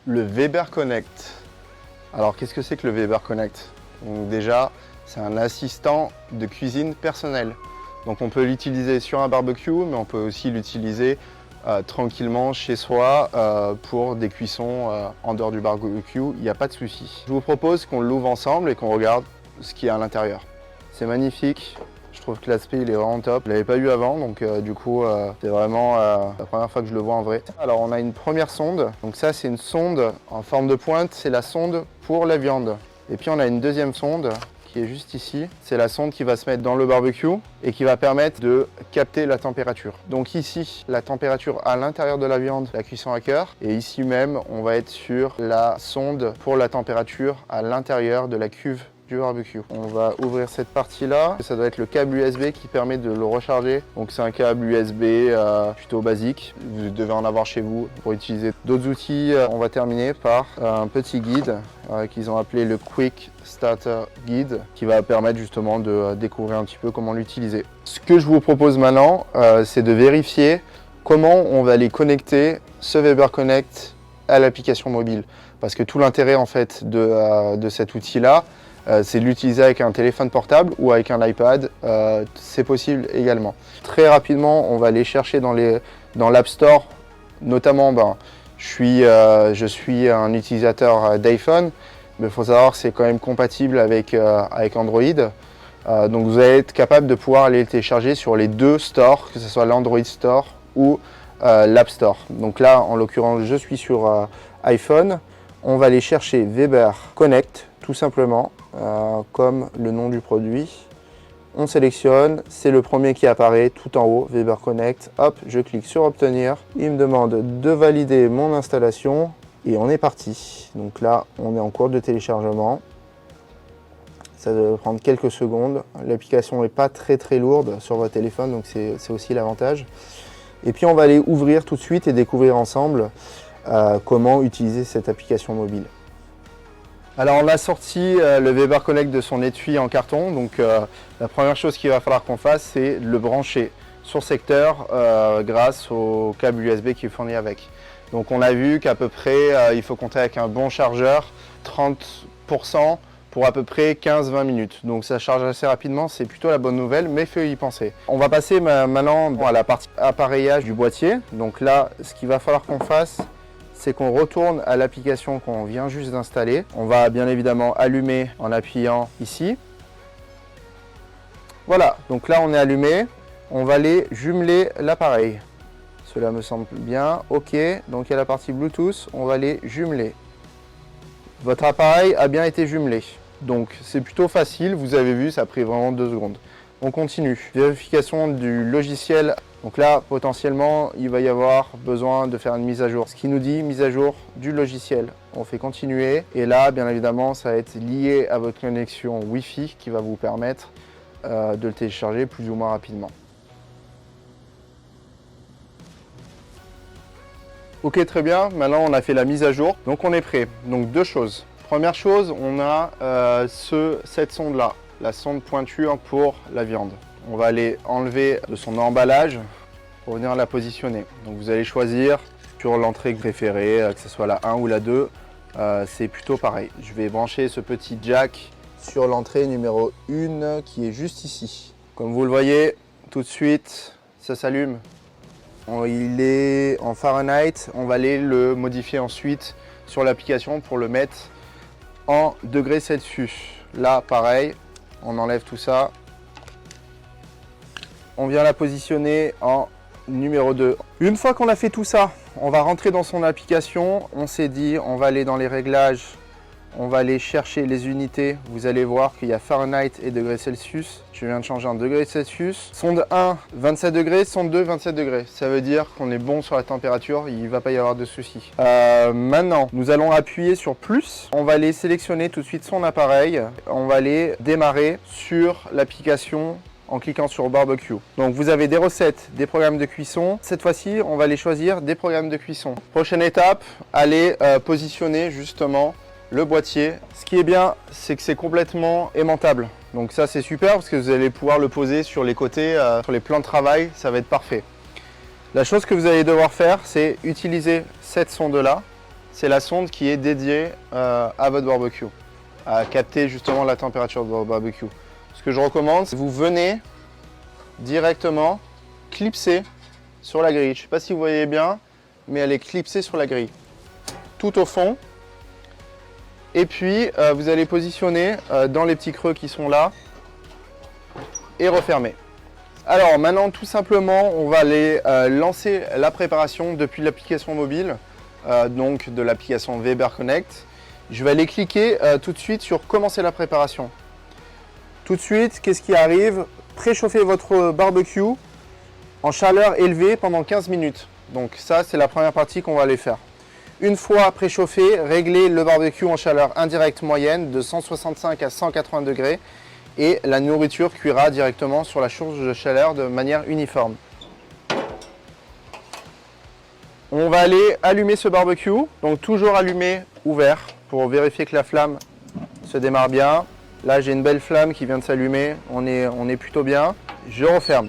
Le Weber Connect. Alors qu'est-ce que c'est que le Weber Connect? Donc déjà, c'est un assistant de cuisine personnel. Donc on peut l'utiliser sur un barbecue, mais on peut aussi l'utiliser tranquillement chez soi pour des cuissons en dehors du barbecue, il n'y a pas de souci. Je vous propose qu'on l'ouvre ensemble et qu'on regarde ce qu'il y a à l'intérieur. C'est magnifique. Je trouve que l'aspect il est vraiment top. Je ne l'avais pas eu avant, donc du coup c'est vraiment la première fois que je le vois en vrai. Alors on a une première sonde, donc ça c'est une sonde en forme de pointe, c'est la sonde pour la viande. Et puis on a une deuxième sonde qui est juste ici. C'est la sonde qui va se mettre dans le barbecue et qui va permettre de capter la température. Donc ici, la température à l'intérieur de la viande, la cuisson à cœur. Et ici même, on va être sur la sonde pour la température à l'intérieur de la cuve du barbecue. On va ouvrir cette partie-là. Ça doit être le câble USB qui permet de le recharger. Donc c'est un câble USB plutôt basique. Vous devez en avoir chez vous pour utiliser d'autres outils. On va terminer par un petit guide qu'ils ont appelé le Quick Starter Guide qui va permettre justement de découvrir un petit peu comment l'utiliser. Ce que je vous propose maintenant, c'est de vérifier comment on va aller connecter ce Weber Connect à l'application mobile. Parce que tout l'intérêt en fait de cet outil-là, c'est de l'utiliser avec un téléphone portable ou avec un iPad, c'est possible également. Très rapidement, on va aller chercher dans l'App Store, notamment je suis un utilisateur d'iPhone, mais il faut savoir que c'est quand même compatible avec Android. Donc vous allez être capable de pouvoir aller le télécharger sur les deux stores, que ce soit l'Android Store ou l'App Store. Donc là, en l'occurrence, je suis sur iPhone. On va aller chercher Weber Connect, tout simplement, comme le nom du produit. On sélectionne, c'est le premier qui apparaît tout en haut, Weber Connect. Hop, je clique sur obtenir. Il me demande de valider mon installation et on est parti. Donc là, on est en cours de téléchargement. Ça devrait prendre quelques secondes. L'application n'est pas très lourde sur votre téléphone, donc c'est aussi l'avantage. Et puis on va aller ouvrir tout de suite et découvrir ensemble comment utiliser cette application mobile. Alors on a sorti le Weber Connect de son étui en carton, donc la première chose qu'il va falloir qu'on fasse, c'est le brancher sur secteur grâce au câble USB qui est fourni avec. Donc on a vu qu'à peu près il faut compter avec un bon chargeur, 30% pour à peu près 15-20 minutes. Donc ça charge assez rapidement, c'est plutôt la bonne nouvelle, mais il faut y penser. On va passer maintenant à la partie appareillage du boîtier. Donc là, ce qu'il va falloir qu'on fasse, c'est qu'on retourne à l'application qu'on vient juste d'installer. On va bien évidemment allumer en appuyant ici. Voilà, donc là on est allumé. On va aller jumeler l'appareil. Cela me semble bien. OK, donc il y a la partie Bluetooth, on va aller jumeler. Votre appareil a bien été jumelé. Donc c'est plutôt facile, vous avez vu, ça a pris vraiment 2 secondes. On continue. Vérification du logiciel. Donc là, potentiellement, il va y avoir besoin de faire une mise à jour. Ce qui nous dit mise à jour du logiciel. On fait continuer. Et là, bien évidemment, ça va être lié à votre connexion Wi-Fi qui va vous permettre de le télécharger plus ou moins rapidement. Ok, très bien. Maintenant, on a fait la mise à jour. Donc, on est prêt. Donc, deux choses. Première chose, on a cette sonde-là, la sonde pointure pour la viande. On va aller enlever de son emballage pour venir la positionner. Donc vous allez choisir sur l'entrée préférée, que ce soit la 1 ou la 2, c'est plutôt pareil. Je vais brancher ce petit jack sur l'entrée numéro 1 qui est juste ici. Comme vous le voyez, tout de suite, ça s'allume. Il est en Fahrenheit, on va aller le modifier ensuite sur l'application pour le mettre en degrés Celsius. Là, pareil, on enlève tout ça. On vient la positionner en numéro 2. Une fois qu'on a fait tout ça, on va rentrer dans son application. On s'est dit, on va aller dans les réglages, on va aller chercher les unités. Vous allez voir qu'il y a Fahrenheit et degrés Celsius. Je viens de changer en degrés Celsius. Sonde 1, 27 degrés, sonde 2, 27 degrés. Ça veut dire qu'on est bon sur la température, il ne va pas y avoir de soucis. Maintenant, nous allons appuyer sur plus. On va aller sélectionner tout de suite son appareil. On va aller démarrer sur l'application en cliquant sur barbecue. Donc vous avez des recettes, des programmes de cuisson. Cette fois-ci, on va aller choisir des programmes de cuisson. Prochaine étape, aller positionner justement le boîtier. Ce qui est bien, c'est que c'est complètement aimantable. Donc ça, c'est super parce que vous allez pouvoir le poser sur les côtés, sur les plans de travail, ça va être parfait. La chose que vous allez devoir faire, c'est utiliser cette sonde-là c'est la sonde qui est dédiée à votre barbecue, à capter justement la température de votre barbecue. Ce que je recommande, c'est que vous venez directement clipser sur la grille. Je ne sais pas si vous voyez bien, mais elle est clipsée sur la grille, tout au fond. Et puis, vous allez positionner dans les petits creux qui sont là et refermer. Alors maintenant, tout simplement, on va aller lancer la préparation depuis l'application mobile, donc de l'application Weber Connect. Je vais aller cliquer tout de suite sur commencer la préparation. Tout de suite, qu'est-ce qui arrive? Préchauffez votre barbecue en chaleur élevée pendant 15 minutes. Donc ça, c'est la première partie qu'on va aller faire. Une fois préchauffé, réglez le barbecue en chaleur indirecte moyenne de 165 à 180 degrés et la nourriture cuira directement sur la source de chaleur de manière uniforme. On va aller allumer ce barbecue, donc toujours allumé, ouvert, pour vérifier que la flamme se démarre bien. Là, j'ai une belle flamme qui vient de s'allumer, on est plutôt bien. Je referme.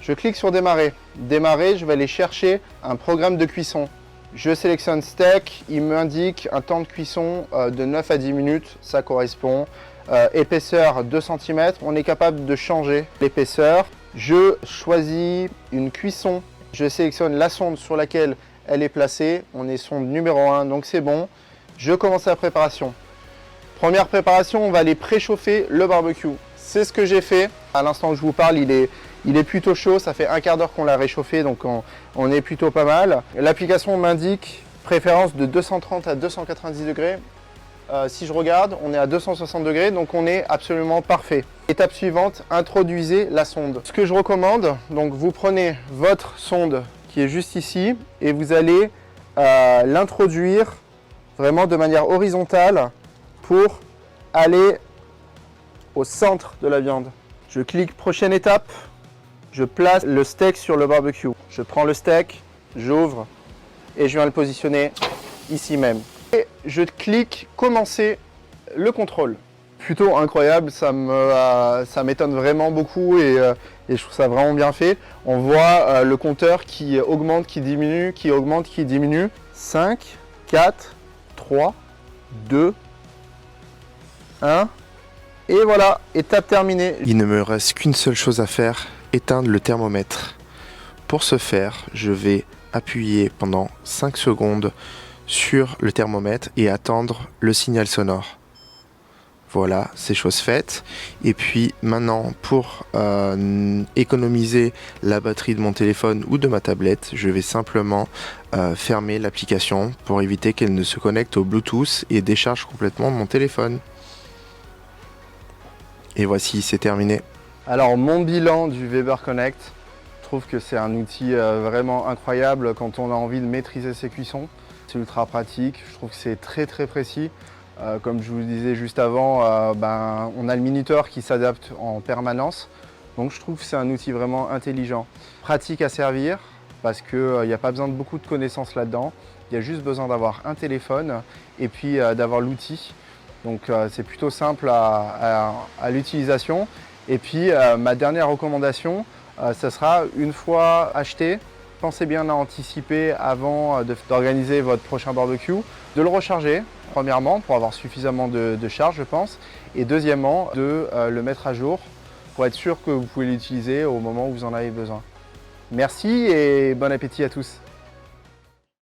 Je clique sur démarrer. Démarrer, je vais aller chercher un programme de cuisson. Je sélectionne steak, il m'indique un temps de cuisson de 9 à 10 minutes, ça correspond. Épaisseur 2 cm, on est capable de changer l'épaisseur. Je choisis une cuisson, je sélectionne la sonde sur laquelle elle est placée. On est sonde numéro 1, donc c'est bon. Je commence la préparation. Première préparation, on va aller préchauffer le barbecue. C'est ce que j'ai fait. À l'instant que je vous parle, il est plutôt chaud. Ça fait un quart d'heure qu'on l'a réchauffé, donc on est plutôt pas mal. L'application m'indique préférence de 230 à 290 degrés. Si je regarde, on est à 260 degrés, donc on est absolument parfait. Étape suivante, introduisez la sonde. Ce que je recommande, donc vous prenez votre sonde qui est juste ici et vous allez l'introduire vraiment de manière horizontale pour aller au centre de la viande. Je clique prochaine étape, je place le steak sur le barbecue. Je prends le steak, j'ouvre et je viens le positionner ici même. Et je clique commencer le contrôle. Plutôt incroyable, ça m'étonne vraiment beaucoup et je trouve ça vraiment bien fait. On voit le compteur qui augmente, qui diminue, qui augmente, qui diminue. 5, 4, 3, 2, 1. Et voilà, étape terminée. Il ne me reste qu'une seule chose à faire, éteindre le thermomètre. Pour ce faire, je vais appuyer pendant 5 secondes sur le thermomètre et attendre le signal sonore. Voilà, c'est chose faite. Et puis maintenant, pour économiser la batterie de mon téléphone ou de ma tablette, je vais simplement fermer l'application pour éviter qu'elle ne se connecte au Bluetooth et décharge complètement mon téléphone. Et voici, c'est terminé. Alors mon bilan du Weber Connect, je trouve que c'est un outil vraiment incroyable quand on a envie de maîtriser ses cuissons. C'est ultra pratique, je trouve que c'est très précis. Comme je vous le disais juste avant, on a le minuteur qui s'adapte en permanence. Donc je trouve que c'est un outil vraiment intelligent. Pratique à servir parce qu'il n'y a pas besoin de beaucoup de connaissances là-dedans. Il y a juste besoin d'avoir un téléphone et puis d'avoir l'outil. Donc c'est plutôt simple à l'utilisation. Et puis ma dernière recommandation, ça sera une fois acheté, pensez bien à anticiper avant d'organiser votre prochain barbecue, de le recharger premièrement pour avoir suffisamment de charge je pense, et deuxièmement de le mettre à jour pour être sûr que vous pouvez l'utiliser au moment où vous en avez besoin. Merci et bon appétit à tous.